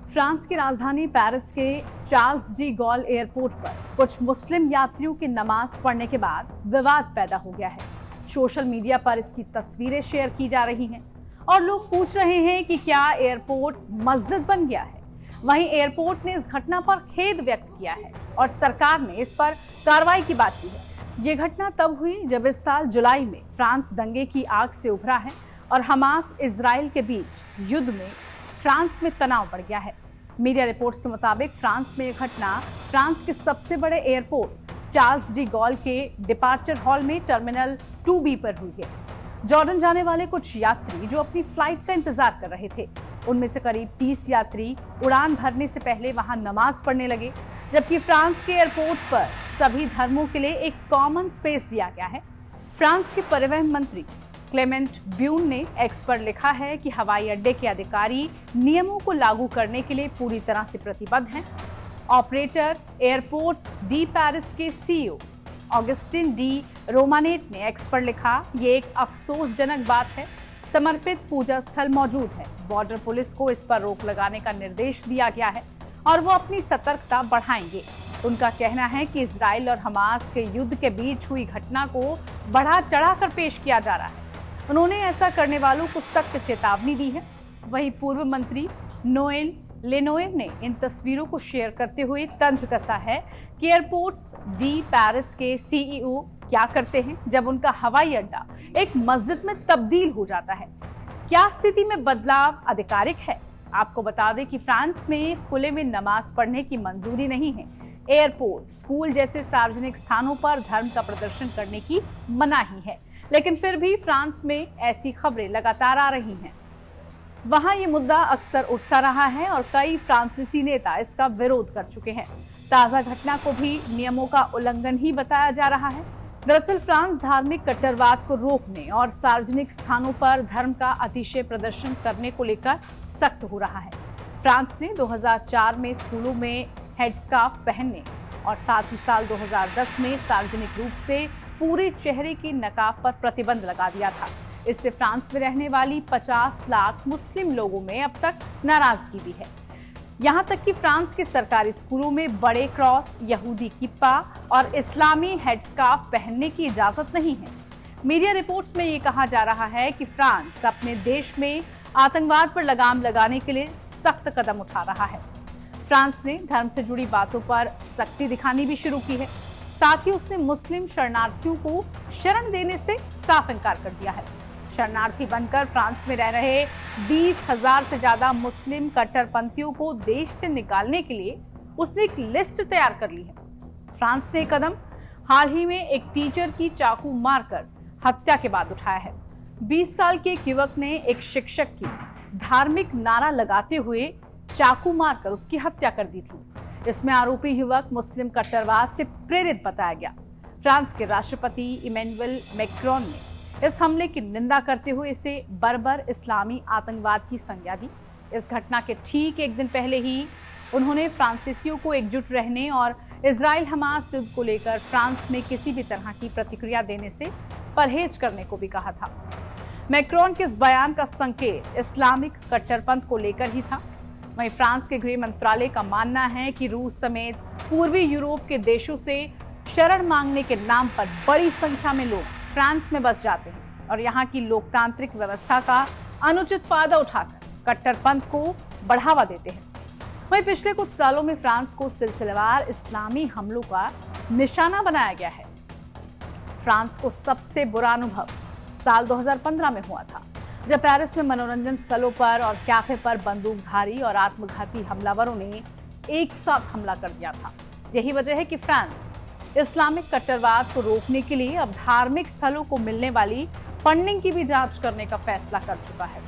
France की राजधानी Paris के चार्ल्स डी गॉल एयरपोर्ट पर कुछ मुस्लिम यात्रियों की नमाज पढ़ने के बाद विवाद पैदा हो गया है। सोशल मीडिया पर इसकी तस्वीरें शेयर की जा रही हैं और लोग पूछ रहे हैं कि क्या एयरपोर्ट मस्जिद बन गया है। वहीं एयरपोर्ट ने इस घटना पर खेद व्यक्त किया है और सरकार ने इस पर कार्रवाई की बात की है। ये घटना तब हुई जब इस साल जुलाई में फ्रांस दंगे की आग से उभरा है और हमास इजराइल के बीच युद्ध में फ्रांस में तनाव बढ़ गया है। मीडिया रिपोर्ट्स के मुताबिक फ्रांस में यह घटना फ्रांस के सबसे बड़े एयरपोर्ट चार्ल्स डी गॉल के डिपार्चर हॉल में टर्मिनल 2B पर हुई है। जॉर्डन जाने वाले कुछ यात्री जो अपनी फ्लाइट का इंतजार कर रहे थे, उनमें से करीब 30 यात्री उड़ान भरने से पहले वहां नमाज पढ़ने लगे, जबकि फ्रांस के एयरपोर्ट पर सभी धर्मों के लिए एक कॉमन स्पेस दिया गया है। फ्रांस के परिवहन मंत्री क्लेमेंट ब्यून ने एक्स पर लिखा है कि हवाई अड्डे के अधिकारी नियमों को लागू करने के लिए पूरी तरह से प्रतिबद्ध हैं। ऑपरेटर एयरपोर्ट्स डी पेरिस के सीईओ ऑगस्टिन डी रोमानेट ने एक्स पर लिखा, ये एक अफसोसजनक बात है। समर्पित पूजा स्थल मौजूद है। बॉर्डर पुलिस को इस पर रोक लगाने का निर्देश दिया गया है और वो अपनी सतर्कता बढ़ाएंगे। उनका कहना है कि इजराइल और हमास के युद्ध के बीच हुई घटना को बढ़ा चढ़ाकर पेश किया जा रहा है। उन्होंने ऐसा करने वालों को सख्त चेतावनी दी है। वहीं पूर्व मंत्री नोएल लेनोयर ने इन तस्वीरों को शेयर करते हुए तंज कसा है कि एयरपोर्ट्स डी पेरिस के सीईओ क्या करते हैं जब उनका हवाई अड्डा एक मस्जिद में तब्दील हो जाता है। क्या स्थिति में बदलाव आधिकारिक है? आपको बता दें कि फ्रांस में खुले में नमाज पढ़ने की मंजूरी नहीं है। एयरपोर्ट, स्कूल जैसे सार्वजनिक स्थानों पर धर्म का प्रदर्शन करने की मनाही है, लेकिन फिर भी फ्रांस में ऐसी खबरें लगातार आ रही हैं। वहां ये मुद्दा अक्सर उठता रहा है और कई फ्रांसीसी नेता इसका विरोध कर चुके हैं। ताजा घटना को भी नियमों का उल्लंघन ही बताया जा रहा है। दरअसल फ्रांस धार्मिक कट्टरवाद को रोकने और सार्वजनिक स्थानों पर धर्म का अतिशय प्रदर्शन करने को लेकर सख्त हो रहा है। फ्रांस ने 2004 में स्कूलों में हेडस्कार्फ पहनने और साथ ही साल 2010 में सार्वजनिक रूप से पूरे चेहरे की नकाब पर प्रतिबंध लगा दिया था। इससे फ्रांस में रहने वाली 50 लाख मुस्लिम लोगों में अब तक नाराजगी भी है। यहाँ तक कि फ्रांस के सरकारी स्कूलों में बड़े क्रॉस, यहूदी किप्पा और इस्लामी हेडस्कार्फ पहनने की इजाजत नहीं है। मीडिया रिपोर्ट्स में ये कहा जा रहा है कि फ्रांस अपने देश में आतंकवाद पर लगाम लगाने के लिए सख्त कदम उठा रहा है। फ्रांस ने धर्म से जुड़ी बातों पर सख्ती दिखानी भी शुरू की है। साथ ही उसने मुस्लिम शरणार्थियों को शरण देने से साफ इनकार कर दिया है। शरणार्थी बनकर फ्रांस में रह रहे 20,000 से ज्यादा मुस्लिम कट्टरपंथियों को देश से निकालने के लिए उसने एक लिस्ट तैयार कर ली है। फ्रांस ने कदम हाल ही में एक टीचर की चाकू मारकर हत्या के बाद उठाया है। 20 साल के एक युवक ने एक शिक्षक की धार्मिक नारा लगाते हुए चाकू मारकर उसकी हत्या कर दी थी। इसमें आरोपी युवक मुस्लिम कट्टरवाद से प्रेरित बताया गया। फ्रांस के राष्ट्रपति इमैनुअल मैक्रोन ने इस हमले की निंदा करते हुए इसे बर्बर इस्लामी आतंकवाद की संज्ञा दी। इस घटना के ठीक एक दिन पहले ही उन्होंने फ्रांसीसियों को एकजुट रहने और इजराइल हमास युद्ध को लेकर फ्रांस में किसी भी तरह की प्रतिक्रिया देने से परहेज करने को भी कहा था। मैक्रोन के इस बयान का संकेत इस्लामिक कट्टरपंथ को लेकर ही था। वहीं फ्रांस के गृह मंत्रालय का मानना है कि रूस समेत पूर्वी यूरोप के देशों से शरण मांगने के नाम पर बड़ी संख्या में लोग फ्रांस में बस जाते हैं और यहाँ की लोकतांत्रिक व्यवस्था का अनुचित फायदा उठाकर कट्टरपंथ को बढ़ावा देते हैं। वहीं पिछले कुछ सालों में फ्रांस को सिलसिलेवार इस्लामी हमलों का निशाना बनाया गया है। फ्रांस को सबसे बुरा अनुभव साल 2015 में हुआ था, जब पेरिस में मनोरंजन स्थलों पर और कैफे पर बंदूकधारी और आत्मघाती हमलावरों ने एक साथ हमला कर दिया था। यही वजह है कि फ्रांस इस्लामिक कट्टरवाद को रोकने के लिए अब धार्मिक स्थलों को मिलने वाली फंडिंग की भी जांच करने का फैसला कर चुका है।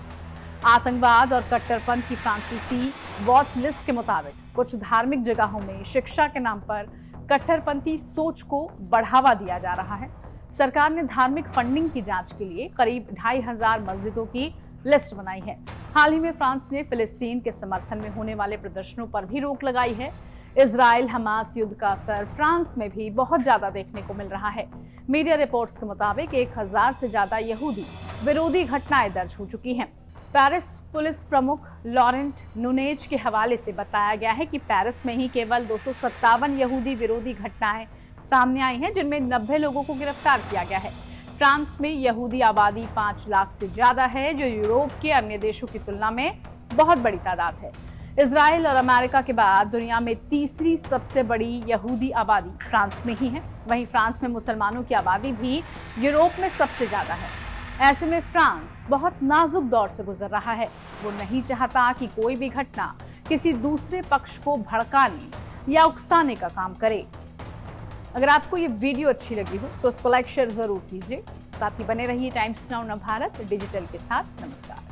आतंकवाद और कट्टरपंथ की फ्रांसीसी वॉच लिस्ट के मुताबिक कुछ धार्मिक जगहों में शिक्षा के नाम पर कट्टरपंथी सोच को बढ़ावा दिया जा रहा है। सरकार ने धार्मिक फंडिंग की जांच के लिए करीब 2,500 मस्जिदों की लिस्ट बनाई है। हाल ही में फ्रांस ने फिलिस्तीन के समर्थन में होने वाले प्रदर्शनों पर भी रोक लगाई है। इजराइल हमास युद्ध का असर फ्रांस में भी बहुत ज्यादा देखने को मिल रहा है। मीडिया रिपोर्ट्स के मुताबिक 1,000 से ज्यादा यहूदी विरोधी घटनाएं दर्ज हो चुकी हैं। पेरिस पुलिस प्रमुख लॉरेंट नुनेज के हवाले से बताया गया है कि पेरिस में ही केवल 257 यहूदी विरोधी घटनाएं सामने आई हैं, जिनमें 90 लोगों को गिरफ्तार किया गया है। फ्रांस में यहूदी आबादी 5 लाख से ज्यादा है, जो यूरोप के अन्य देशों की तुलना में बहुत बड़ी तादाद है। इजराइल और अमेरिका के बाद दुनिया में तीसरी सबसे बड़ी यहूदी आबादी फ्रांस में ही है। वहीं फ्रांस में मुसलमानों की आबादी भी यूरोप में सबसे ज्यादा है। ऐसे में फ्रांस बहुत नाजुक दौर से गुजर रहा है। वो नहीं चाहता कि कोई भी घटना किसी दूसरे पक्ष को भड़काने या उकसाने का काम करे। अगर आपको ये वीडियो अच्छी लगी हो तो उसको लाइक शेयर जरूर कीजिए। साथ ही बने रहिए टाइम्स नाउ भारत डिजिटल के साथ। नमस्कार।